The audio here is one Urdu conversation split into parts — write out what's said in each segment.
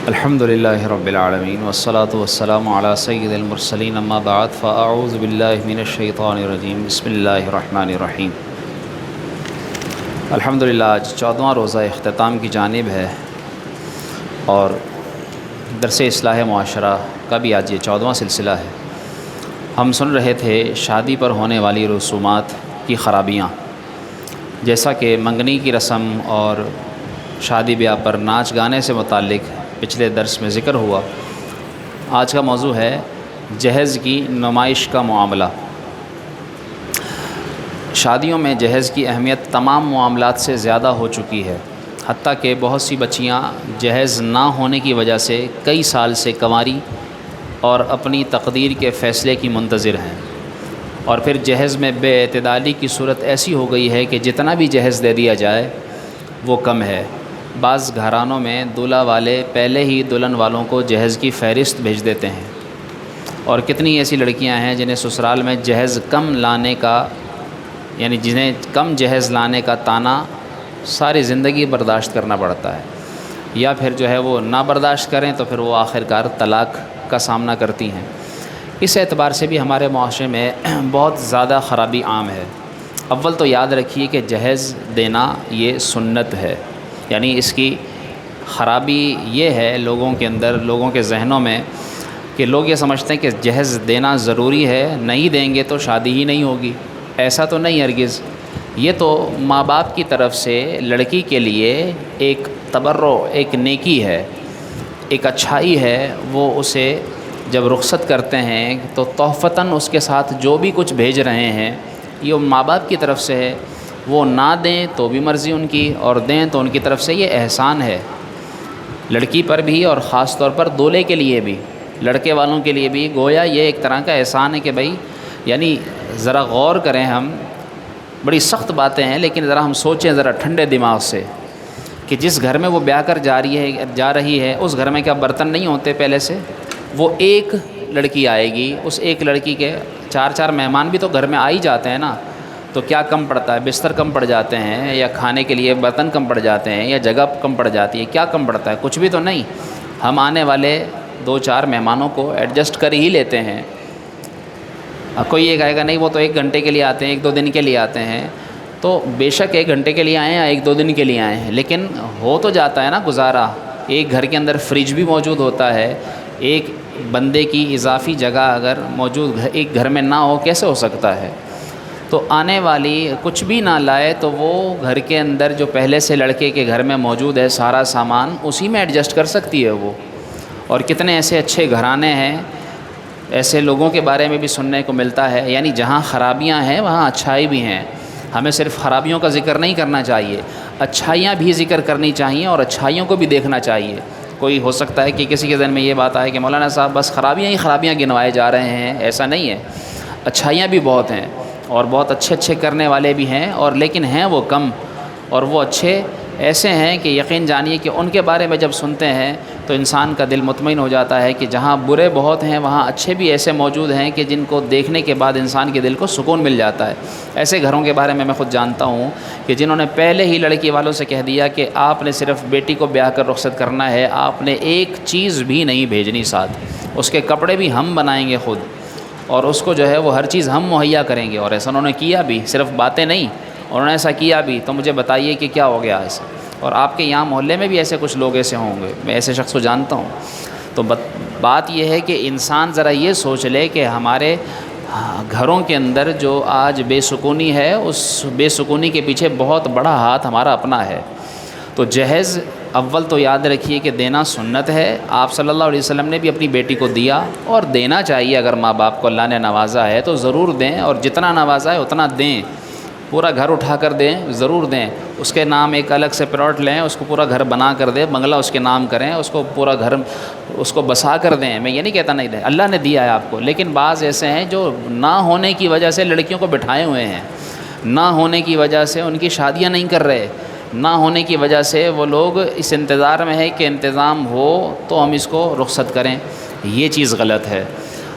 الحمدللہ رب العالمین والصلاة والسلام علی سید المرسلین اما بعد فاعوذ باللہ من الشیطان الرجیم بسم اللہ الرحمن الرحیم۔ الحمدللہ آج 14واں روزہ اختتام کی جانب ہے اور درس اصلاح معاشرہ کا بھی آج یہ 14واں سلسلہ ہے۔ ہم سن رہے تھے شادی پر ہونے والی رسومات کی خرابیاں، جیسا کہ منگنی کی رسم اور شادی بیاہ پر ناچ گانے سے متعلق پچھلے درس میں ذکر ہوا۔ آج کا موضوع ہے جہیز کی نمائش کا معاملہ۔ شادیوں میں جہیز کی اہمیت تمام معاملات سے زیادہ ہو چکی ہے، حتیٰ کہ بہت سی بچیاں جہیز نہ ہونے کی وجہ سے کئی سال سے کنواری اور اپنی تقدیر کے فیصلے کی منتظر ہیں، اور پھر جہیز میں بے اعتدالی کی صورت ایسی ہو گئی ہے کہ جتنا بھی جہیز دے دیا جائے وہ کم ہے۔ بعض گھرانوں میں دولہا والے پہلے ہی دلہن والوں کو جہیز کی فہرست بھیج دیتے ہیں، اور کتنی ایسی لڑکیاں ہیں جنہیں سسرال میں جہیز کم لانے کا جنہیں کم جہیز لانے کا طعنہ ساری زندگی برداشت کرنا پڑتا ہے، یا پھر جو ہے وہ نہ برداشت کریں تو پھر وہ آخرکار طلاق کا سامنا کرتی ہیں۔ اس اعتبار سے بھی ہمارے معاشرے میں بہت زیادہ خرابی عام ہے۔ اول تو یاد رکھیے کہ جہیز دینا یہ سنت ہے، یعنی اس کی خرابی یہ ہے لوگوں کے اندر، لوگوں کے ذہنوں میں، کہ لوگ یہ سمجھتے ہیں کہ جہیز دینا ضروری ہے، نہیں دیں گے تو شادی ہی نہیں ہوگی۔ ایسا تو نہیں ہرگز۔ یہ تو ماں باپ کی طرف سے لڑکی کے لیے ایک تبرع، ایک نیکی ہے، ایک اچھائی ہے۔ وہ اسے جب رخصت کرتے ہیں تو تحفتاً اس کے ساتھ جو بھی کچھ بھیج رہے ہیں یہ ماں باپ کی طرف سے ہے۔ وہ نہ دیں تو بھی مرضی ان کی، اور دیں تو ان کی طرف سے یہ احسان ہے، لڑکی پر بھی اور خاص طور پر دولہے کے لیے بھی، لڑکے والوں کے لیے بھی گویا یہ ایک طرح کا احسان ہے کہ بھائی یعنی ذرا غور کریں۔ ہم بڑی سخت باتیں ہیں لیکن ذرا ہم سوچیں ذرا ٹھنڈے دماغ سے کہ جس گھر میں وہ بیاہ کر جا رہی ہے اس گھر میں کیا برتن نہیں ہوتے پہلے سے؟ وہ ایک لڑکی آئے گی، اس ایک لڑکی کے چار مہمان بھی تو گھر میں آ ہی جاتے ہیں نا، تو کیا کم پڑتا ہے؟ بستر کم پڑ جاتے ہیں، یا کھانے کے لیے برتن کم پڑ جاتے ہیں، یا جگہ کم پڑ جاتی ہے؟ کیا کم پڑتا ہے؟ کچھ بھی تو نہیں۔ ہم آنے والے 2-4 مہمانوں کو ایڈجسٹ کر ہی لیتے ہیں۔ کوئی یہ کہے گا نہیں وہ تو 1 گھنٹے کے لیے آتے ہیں، 1-2 دن کے لیے آتے ہیں، تو بے شک 1 گھنٹے کے لیے آئیں یا 1-2 دن کے لیے آئیں، لیکن ہو تو جاتا ہے نا گزارا۔ ایک گھر کے اندر فریج بھی موجود ہوتا ہے، ایک بندے کی اضافی جگہ اگر موجود ایک گھر میں نہ ہو کیسے ہو سکتا ہے؟ تو آنے والی کچھ بھی نہ لائے تو وہ گھر کے اندر جو پہلے سے لڑکے کے گھر میں موجود ہے سارا سامان اسی میں ایڈجسٹ کر سکتی ہے وہ۔ اور کتنے ایسے اچھے گھرانے ہیں، ایسے لوگوں کے بارے میں بھی سننے کو ملتا ہے، یعنی جہاں خرابیاں ہیں وہاں اچھائی بھی ہیں۔ ہمیں صرف خرابیوں کا ذکر نہیں کرنا چاہیے، اچھائیاں بھی ذکر کرنی چاہیے اور اچھائیوں کو بھی دیکھنا چاہیے۔ کوئی ہو سکتا ہے کہ کسی کے ذہن میں یہ بات آئے کہ مولانا صاحب بس خرابیاں ہی خرابیاں گنوائے جا رہے ہیں، ایسا نہیں ہے، اچھائیاں بھی بہت ہیں اور بہت اچھے کرنے والے بھی ہیں، اور لیکن ہیں وہ کم، اور وہ اچھے ایسے ہیں کہ یقین جانیے کہ ان کے بارے میں جب سنتے ہیں تو انسان کا دل مطمئن ہو جاتا ہے کہ جہاں برے بہت ہیں وہاں اچھے بھی ایسے موجود ہیں کہ جن کو دیکھنے کے بعد انسان کے دل کو سکون مل جاتا ہے۔ ایسے گھروں کے بارے میں خود جانتا ہوں کہ جنہوں نے پہلے ہی لڑکی والوں سے کہہ دیا کہ آپ نے صرف بیٹی کو بیاہ کر رخصت کرنا ہے، آپ نے ایک چیز بھی نہیں بھیجنی ساتھ، اس کے کپڑے بھی ہم بنائیں گے خود، اور اس کو جو ہے وہ ہر چیز ہم مہیا کریں گے۔ اور ایسا انہوں نے کیا بھی، صرف باتیں نہیں، انہوں نے ایسا کیا بھی۔ تو مجھے بتائیے کہ کیا ہو گیا ایسا؟ اور آپ کے یہاں محلے میں بھی ایسے کچھ لوگ ایسے ہوں گے، میں ایسے شخص کو جانتا ہوں۔ تو بات یہ ہے کہ انسان ذرا یہ سوچ لے کہ ہمارے گھروں کے اندر جو آج بے سکونی ہے، اس بے سکونی کے پیچھے بہت بڑا ہاتھ ہمارا اپنا ہے۔ تو جہیز اول تو یاد رکھیے کہ دینا سنت ہے۔ آپ صلی اللہ علیہ وسلم نے بھی اپنی بیٹی کو دیا، اور دینا چاہیے۔ اگر ماں باپ کو اللہ نے نوازا ہے تو ضرور دیں، اور جتنا نوازا ہے اتنا دیں، پورا گھر اٹھا کر دیں، ضرور دیں۔ اس کے نام ایک الگ سے پلاٹ لیں، اس کو پورا گھر بنا کر دیں، بنگلہ اس کے نام کریں، اس کو پورا گھر اس کو بسا کر دیں۔ میں یہ نہیں کہتا نہیں دیں، اللہ نے دیا ہے آپ کو، لیکن بعض ایسے ہیں جو نہ ہونے کی وجہ سے لڑکیوں کو بٹھائے ہوئے ہیں، نہ ہونے کی وجہ سے ان کی شادیاں نہیں کر رہے، نہ ہونے کی وجہ سے وہ لوگ اس انتظار میں ہے کہ انتظام ہو تو ہم اس کو رخصت کریں۔ یہ چیز غلط ہے۔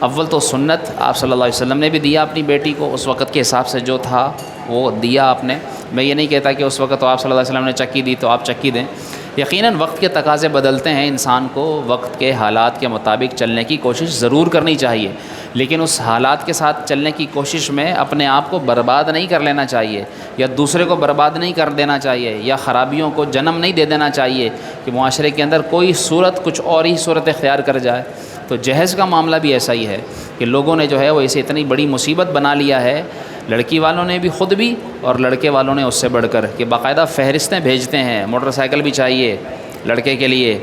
اول تو سنت آپ صلی اللہ علیہ وسلم نے بھی دیا اپنی بیٹی کو، اس وقت کے حساب سے جو تھا وہ دیا آپ نے۔ میں یہ نہیں کہتا کہ اس وقت تو آپ صلی اللہ علیہ وسلم نے چکی دی تو آپ چکی دیں، یقیناً وقت کے تقاضے بدلتے ہیں، انسان کو وقت کے حالات کے مطابق چلنے کی کوشش ضرور کرنی چاہیے، لیکن اس حالات کے ساتھ چلنے کی کوشش میں اپنے آپ کو برباد نہیں کر لینا چاہیے، یا دوسرے کو برباد نہیں کر دینا چاہیے، یا خرابیوں کو جنم نہیں دے دینا چاہیے کہ معاشرے کے اندر کوئی صورت کچھ اور ہی صورت اختیار کر جائے۔ تو جہیز کا معاملہ بھی ایسا ہی ہے کہ لوگوں نے جو ہے وہ اسے اتنی بڑی مصیبت بنا لیا ہے، لڑکی والوں نے بھی خود بھی اور لڑکے والوں نے اس سے بڑھ کر، کہ باقاعدہ فہرستیں بھیجتے ہیں، موٹر سائیکل بھی چاہیے لڑکے کے لیے،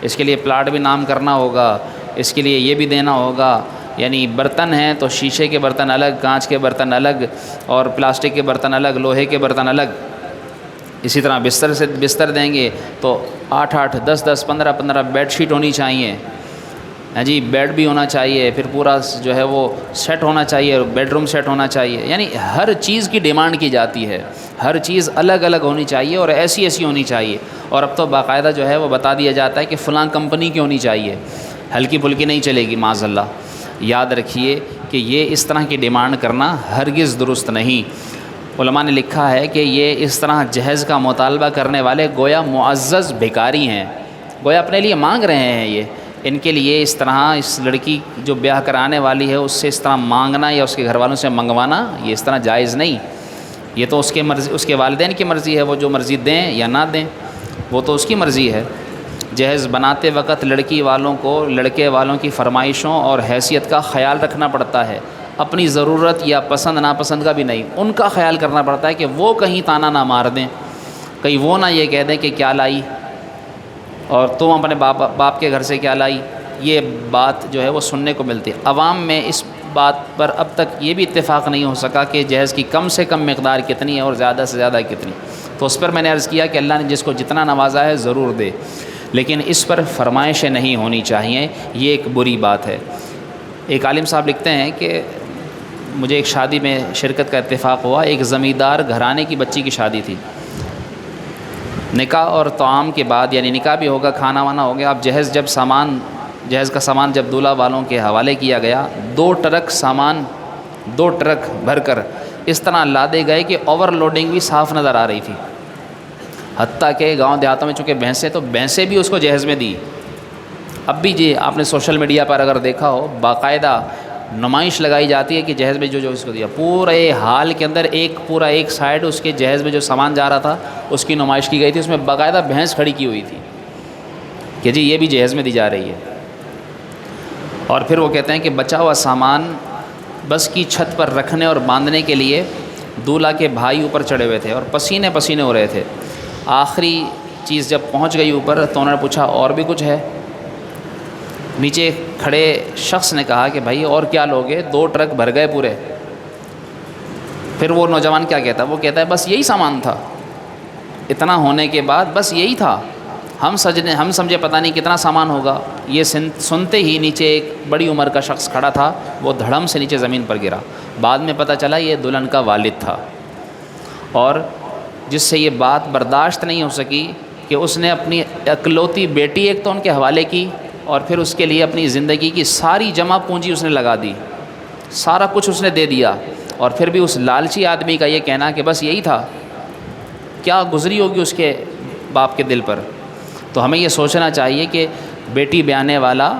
اس کے لیے پلاٹ بھی نام کرنا ہوگا، اس کے لیے یہ بھی دینا ہوگا، یعنی برتن ہیں تو شیشے کے برتن الگ، کانچ کے برتن الگ، اور پلاسٹک کے برتن الگ، لوہے کے برتن الگ۔ اسی طرح بستر دیں گے تو 8 10 15 بیڈ شیٹ ہونی چاہیے، ہاں جی، بیڈ بھی ہونا چاہیے، پھر پورا جو ہے وہ سیٹ ہونا چاہیے، بیڈ روم سیٹ ہونا چاہیے، یعنی ہر چیز کی ڈیمانڈ کی جاتی ہے، ہر چیز الگ الگ ہونی چاہیے اور ایسی ہونی چاہیے، اور اب تو باقاعدہ جو ہے وہ بتا دیا جاتا ہے کہ فلاں کمپنی کی ہونی چاہیے، ہلکی پھلکی نہیں چلے گی معاذ اللہ۔ یاد رکھیے کہ یہ اس طرح کی ڈیمانڈ کرنا ہرگز درست نہیں۔ علماء نے لکھا ہے کہ یہ اس طرح جہیز کا مطالبہ کرنے والے گویا معزز بھکاری ہیں، گویا اپنے لیے مانگ رہے ہیں، یہ ان کے لیے اس طرح اس لڑکی جو بیاہ کرانے والی ہے اس سے اس طرح مانگنا یا اس کے گھر والوں سے منگوانا یہ اس طرح جائز نہیں، یہ تو اس کے والدین کی مرضی ہے، وہ جو مرضی دیں یا نہ دیں وہ تو اس کی مرضی ہے۔ جہیز بناتے وقت لڑکی والوں کو لڑکے والوں کی فرمائشوں اور حیثیت کا خیال رکھنا پڑتا ہے، اپنی ضرورت یا پسند ناپسند کا بھی نہیں، ان کا خیال کرنا پڑتا ہے کہ وہ کہیں تانا نہ مار دیں، کہیں وہ نہ یہ کہہ دیں کہ کیا لائی اور تم اپنے باپ کے گھر سے کیا لائی۔ یہ بات جو ہے وہ سننے کو ملتی ہے۔ عوام میں اس بات پر اب تک یہ بھی اتفاق نہیں ہو سکا کہ جہیز کی کم سے کم مقدار کتنی ہے اور زیادہ سے زیادہ کتنی، تو اس پر میں نے عرض کیا کہ اللہ نے جس کو جتنا نوازا ہے ضرور دے، لیکن اس پر فرمائشیں نہیں ہونی چاہیے، یہ ایک بری بات ہے۔ ایک عالم صاحب لکھتے ہیں کہ مجھے ایک شادی میں شرکت کا اتفاق ہوا، ایک زمیندار گھرانے کی بچی کی شادی تھی، نکاح اور طعام کے بعد، یعنی نکاح بھی ہوگا، کھانا وانا ہو گیا، اب جہیز کا سامان جب دولہا والوں کے حوالے کیا گیا، 2 ٹرک بھر کر اس طرح لادے گئے کہ اوور لوڈنگ بھی صاف نظر آ رہی تھی، حتیٰ کہ گاؤں دیہاتوں میں چونکہ بھینسیں تو بھینسیں بھی اس کو جہیز میں دی۔ اب بھی جی آپ نے سوشل میڈیا پر اگر دیکھا ہو باقاعدہ نمائش لگائی جاتی ہے کہ جہیز میں جو اس کو دیا، پورے حال کے اندر ایک سائڈ اس کے جہیز میں جو سامان جا رہا تھا اس کی نمائش کی گئی تھی، اس میں باقاعدہ بھینس کھڑی کی ہوئی تھی کہ جی یہ بھی جہیز میں دی جا رہی ہے۔ اور پھر وہ کہتے ہیں کہ بچا ہوا سامان بس کی چھت پر رکھنے اور باندھنے کے لیے دولہا کے بھائی اوپر چڑھے ہوئے تھے اور پسینے ہو رہے تھے۔ آخری چیز جب پہنچ گئی اوپر تو انہوں نے پوچھا اور بھی کچھ ہے؟ نیچے کھڑے شخص نے کہا کہ بھائی اور کیا لوگے، 2 ٹرک بھر گئے پورے۔ پھر وہ نوجوان کیا کہتا ہے، وہ کہتا ہے بس یہی سامان تھا، اتنا ہونے کے بعد بس یہی تھا، ہم سمجھے پتہ نہیں کتنا سامان ہوگا۔ یہ سنتے ہی نیچے ایک بڑی عمر کا شخص کھڑا تھا، وہ دھڑم سے نیچے زمین پر گرا۔ بعد میں پتہ چلا یہ دلہن کا والد تھا، اور جس سے یہ بات برداشت نہیں ہو سکی کہ اس نے اپنی اکلوتی بیٹی ایک تو ان کے حوالے کی، اور پھر اس کے لیے اپنی زندگی کی ساری جمع پونجی اس نے لگا دی، سارا کچھ اس نے دے دیا، اور پھر بھی اس لالچی آدمی کا یہ کہنا کہ بس یہی تھا، کیا گزری ہوگی اس کے باپ کے دل پر۔ تو ہمیں یہ سوچنا چاہیے کہ بیٹی بیانے والا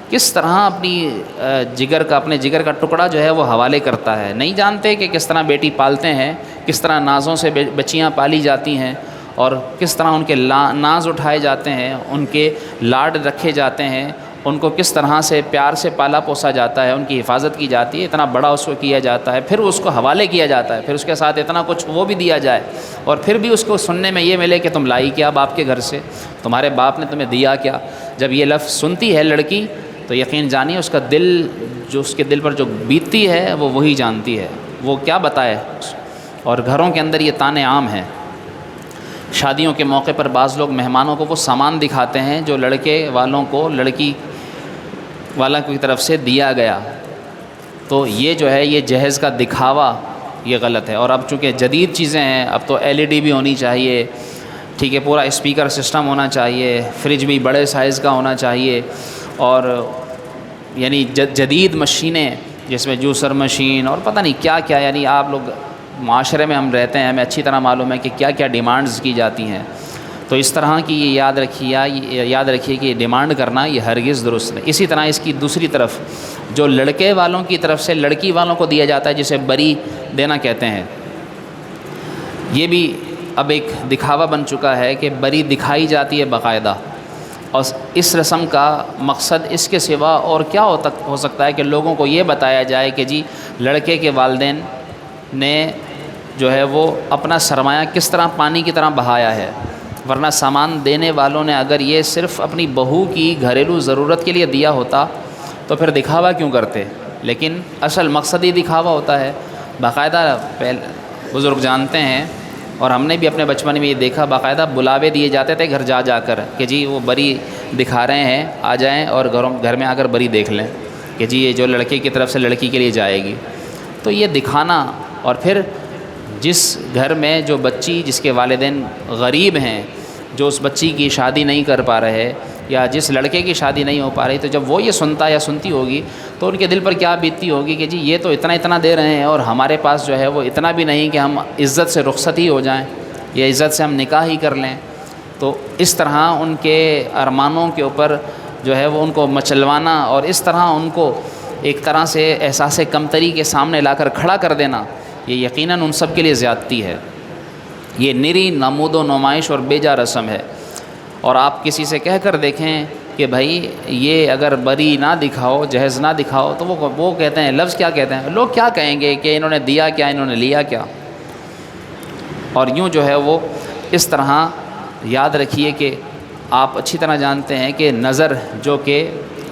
کس طرح اپنے جگر کا ٹکڑا جو ہے وہ حوالے کرتا ہے، نہیں جانتے کہ کس طرح بیٹی پالتے ہیں، کس طرح نازوں سے بچیاں پالی جاتی ہیں، اور کس طرح ان کے ناز اٹھائے جاتے ہیں، ان کے لاڈ رکھے جاتے ہیں، ان کو کس طرح سے پیار سے پالا پوسا جاتا ہے، ان کی حفاظت کی جاتی ہے، اتنا بڑا اس کو کیا جاتا ہے، پھر اس کو حوالے کیا جاتا ہے، پھر اس کے ساتھ اتنا کچھ وہ بھی دیا جائے، اور پھر بھی اس کو سننے میں یہ ملے کہ تم لائی کیا باپ کے گھر سے، تمہارے باپ نے تمہیں دیا کیا۔ جب یہ لفظ سنتی ہے لڑکی تو یقین جانیے اس کا دل، جو اس کے دل پر جو بیتتی ہے وہ وہی جانتی ہے، وہ کیا بتائے۔ اور گھروں کے اندر یہ طعنے عام ہیں، شادیوں کے موقع پر بعض لوگ مہمانوں کو وہ سامان دکھاتے ہیں جو لڑکے والوں کو لڑکی والا کی طرف سے دیا گیا، تو یہ جو ہے یہ جہیز کا دکھاوا یہ غلط ہے۔ اور اب چونکہ جدید چیزیں ہیں، اب تو LED بھی ہونی چاہیے، ٹھیک ہے، پورا اسپیکر سسٹم ہونا چاہیے، فریج بھی بڑے سائز کا ہونا چاہیے، اور یعنی جدید مشینیں جس میں جوسر مشین اور پتہ نہیں کیا کیا، یعنی آپ لوگ معاشرے میں ہم رہتے ہیں، ہمیں اچھی طرح معلوم ہے کہ کیا کیا ڈیمانڈز کی جاتی ہیں۔ تو اس طرح کی یہ یاد رکھیے کہ ڈیمانڈ کرنا یہ ہرگز درست نہیں۔ اسی طرح اس کی دوسری طرف جو لڑکے والوں کی طرف سے لڑکی والوں کو دیا جاتا ہے، جسے بری دینا کہتے ہیں، یہ بھی اب ایک دکھاوا بن چکا ہے کہ بری دکھائی جاتی ہے باقاعدہ، اور اس رسم کا مقصد اس کے سوا اور کیا ہو سکتا ہے کہ لوگوں کو یہ بتایا جائے کہ جی لڑکے کے والدین نے جو ہے وہ اپنا سرمایہ کس طرح پانی کی طرح بہایا ہے، ورنہ سامان دینے والوں نے اگر یہ صرف اپنی بہو کی گھریلو ضرورت کے لیے دیا ہوتا تو پھر دکھاوا کیوں کرتے، لیکن اصل مقصد ہی دکھاوا ہوتا ہے۔ باقاعدہ بزرگ جانتے ہیں، اور ہم نے بھی اپنے بچپن میں یہ دیکھا، باقاعدہ بلاوے دیے جاتے تھے گھر جا کر کہ جی وہ بری دکھا رہے ہیں، آ جائیں اور گھر میں آ کر بری دیکھ لیں کہ جی یہ جو لڑکے کی طرف سے لڑکی کے لیے جائے گی۔ تو یہ دکھانا، اور پھر جس گھر میں جو بچی جس کے والدین غریب ہیں، جو اس بچی کی شادی نہیں کر پا رہے، یا جس لڑکے کی شادی نہیں ہو پا رہی، تو جب وہ یہ سنتا یا سنتی ہوگی تو ان کے دل پر کیا بیتتی ہوگی کہ جی یہ تو اتنا دے رہے ہیں اور ہمارے پاس جو ہے وہ اتنا بھی نہیں کہ ہم عزت سے رخصت ہی ہو جائیں یا عزت سے ہم نکاح ہی کر لیں۔ تو اس طرح ان کے ارمانوں کے اوپر جو ہے وہ ان کو مچلوانا، اور اس طرح ان کو ایک طرح سے احساس کمتری کے سامنے لا کر کھڑا کر دینا، یہ یقیناً ان سب کے لیے زیادتی ہے۔ یہ نری نمود و نمائش اور بیجا رسم ہے۔ اور آپ کسی سے کہہ کر دیکھیں کہ بھائی یہ اگر بری نہ دکھاؤ، جہیز نہ دکھاؤ، تو وہ کہتے ہیں، لفظ کیا کہتے ہیں، لوگ کیا کہیں گے کہ انہوں نے دیا کیا، انہوں نے لیا کیا۔ اور یوں جو ہے وہ اس طرح یاد رکھیے کہ آپ اچھی طرح جانتے ہیں کہ نظر جو کہ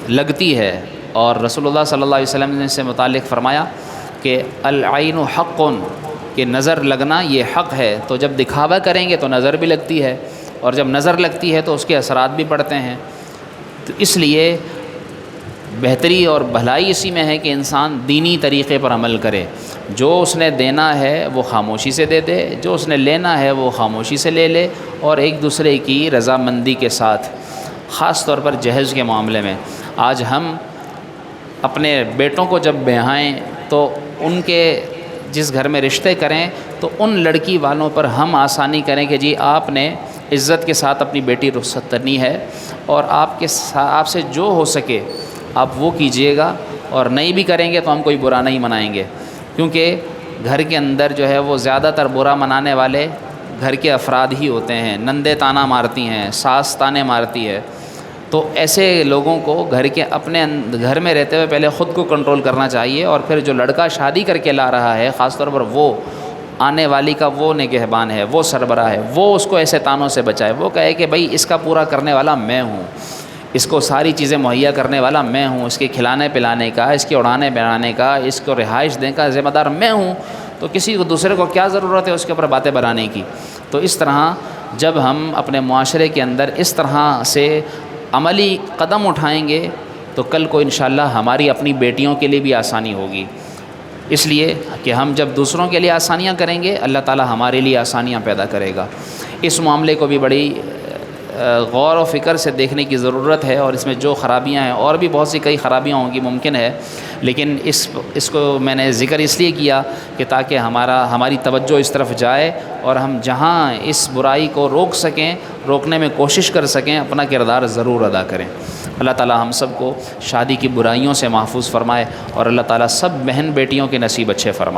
لگتی ہے، اور رسول اللہ صلی اللہ علیہ وسلم نے اس سے متعلق فرمایا کہ العین حق، کہ نظر لگنا یہ حق ہے۔ تو جب دکھاوا کریں گے تو نظر بھی لگتی ہے، اور جب نظر لگتی ہے تو اس کے اثرات بھی پڑتے ہیں۔ تو اس لیے بہتری اور بھلائی اسی میں ہے کہ انسان دینی طریقے پر عمل کرے، جو اس نے دینا ہے وہ خاموشی سے دے دے، جو اس نے لینا ہے وہ خاموشی سے لے لے، اور ایک دوسرے کی رضامندی کے ساتھ، خاص طور پر جہیز کے معاملے میں۔ آج ہم اپنے بیٹوں کو جب بیاہیں تو ان کے جس گھر میں رشتے کریں تو ان لڑکی والوں پر ہم آسانی کریں کہ جی آپ نے عزت کے ساتھ اپنی بیٹی رخصت کرنی ہے، اور آپ سے جو ہو سکے آپ وہ کیجئے گا، اور نہیں بھی کریں گے تو ہم کوئی برا نہیں منائیں گے، کیونکہ گھر کے اندر جو ہے وہ زیادہ تر برا منانے والے گھر کے افراد ہی ہوتے ہیں۔ نندے تانا مارتی ہیں، ساس تانے مارتی ہے، تو ایسے لوگوں کو اپنے گھر میں رہتے ہوئے پہلے خود کو کنٹرول کرنا چاہیے، اور پھر جو لڑکا شادی کر کے لا رہا ہے، خاص طور پر وہ آنے والی کا وہ نگہبان ہے، وہ سربراہ ہے، وہ اس کو ایسے تانوں سے بچائے، وہ کہے کہ بھائی اس کا پورا کرنے والا میں ہوں، اس کو ساری چیزیں مہیا کرنے والا میں ہوں، اس کے کھلانے پلانے کا، اس کے اڑانے بڑھانے کا، اس کو رہائش دینے کا ذمہ دار میں ہوں، تو کسی کو دوسرے کو کیا ضرورت ہے اس کے اوپر باتیں بنانے کی۔ تو اس طرح جب ہم اپنے معاشرے کے اندر اس طرح سے عملی قدم اٹھائیں گے تو کل کو انشاءاللہ ہماری اپنی بیٹیوں کے لیے بھی آسانی ہوگی، اس لیے کہ ہم جب دوسروں کے لیے آسانیاں کریں گے اللہ تعالی ہمارے لیے آسانیاں پیدا کرے گا۔ اس معاملے کو بھی بڑی غور و فکر سے دیکھنے کی ضرورت ہے، اور اس میں جو خرابیاں ہیں، اور بھی بہت سی کئی خرابیاں ہوں گی ممکن ہے، لیکن اس کو میں نے ذکر اس لیے کیا کہ تاکہ ہماری توجہ اس طرف جائے، اور ہم جہاں اس برائی کو روک سکیں، روکنے میں کوشش کر سکیں، اپنا کردار ضرور ادا کریں۔ اللہ تعالی ہم سب کو شادی کی برائیوں سے محفوظ فرمائے، اور اللہ تعالی سب بہن بیٹیوں کے نصیب اچھے فرمائے۔